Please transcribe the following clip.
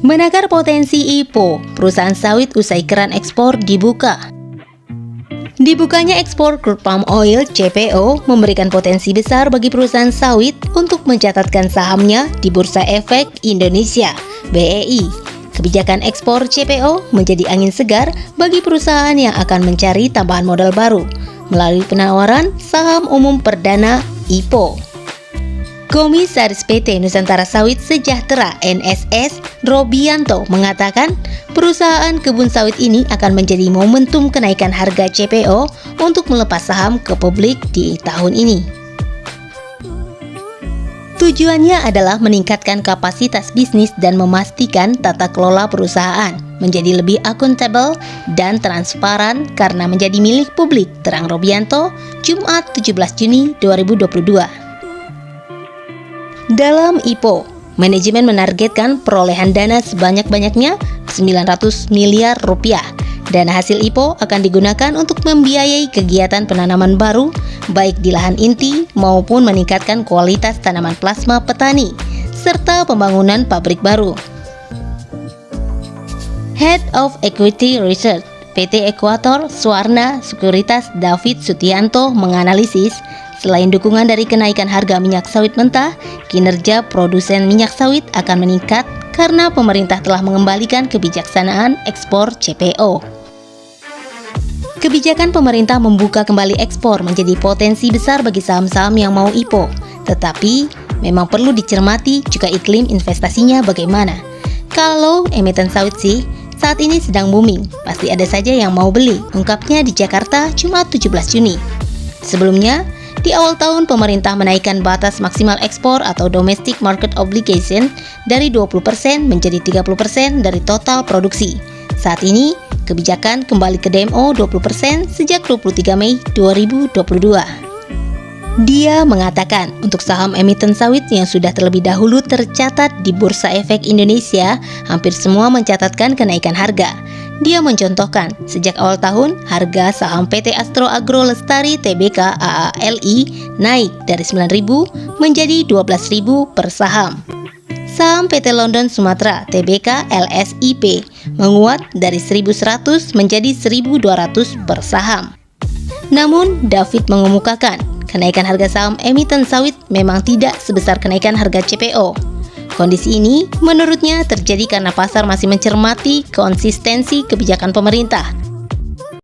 Menakar potensi IPO, perusahaan sawit usai keran ekspor dibuka. Dibukanya ekspor crude palm oil (CPO) memberikan potensi besar bagi perusahaan sawit untuk mencatatkan sahamnya di Bursa Efek Indonesia (BEI). Kebijakan ekspor CPO menjadi angin segar bagi perusahaan yang akan mencari tambahan modal baru melalui penawaran saham umum perdana IPO. Komisaris PT Nusantara Sawit Sejahtera (NSS) Robianto mengatakan perusahaan kebun sawit ini akan menjadi momentum kenaikan harga CPO untuk melepas saham ke publik di tahun ini. Tujuannya adalah meningkatkan kapasitas bisnis dan memastikan tata kelola perusahaan menjadi lebih akuntabel dan transparan karena menjadi milik publik, terang Robianto, Jumat 17 Juni 2022. Dalam IPO, manajemen menargetkan perolehan dana sebanyak-banyaknya 900 miliar rupiah. Dana hasil IPO akan digunakan untuk membiayai kegiatan penanaman baru, baik di lahan inti maupun meningkatkan kualitas tanaman plasma petani, serta pembangunan pabrik baru. Head of Equity Research PT Ekuator Swarna Sekuritas David Sutianto menganalisis, selain dukungan dari kenaikan harga minyak sawit mentah, kinerja produsen minyak sawit akan meningkat karena pemerintah telah mengembalikan kebijaksanaan ekspor CPO. Kebijakan pemerintah membuka kembali ekspor menjadi potensi besar bagi saham-saham yang mau IPO. Tetapi, memang perlu dicermati juga iklim investasinya bagaimana. Kalau emiten sawit sih, saat ini sedang booming, pasti ada saja yang mau beli, ungkapnya di Jakarta Jumat 17 Juni. Sebelumnya, di awal tahun pemerintah menaikkan batas maksimal ekspor atau domestic market obligation dari 20% menjadi 30% dari total produksi. Saat ini, kebijakan kembali ke DMO 20% sejak 23 Mei 2022. Dia mengatakan untuk saham emiten sawit yang sudah terlebih dahulu tercatat di Bursa Efek Indonesia, hampir semua mencatatkan kenaikan harga. Dia mencontohkan, sejak awal tahun, harga saham PT Astro Agro Lestari Tbk AALI naik dari 9.000 menjadi 12.000 per saham. Saham PT London Sumatera Tbk LSIP menguat dari 1.100 menjadi 1.200 per saham. Namun, David mengemukakan, kenaikan harga saham emiten sawit memang tidak sebesar kenaikan harga CPO. Kondisi ini menurutnya terjadi karena pasar masih mencermati konsistensi kebijakan pemerintah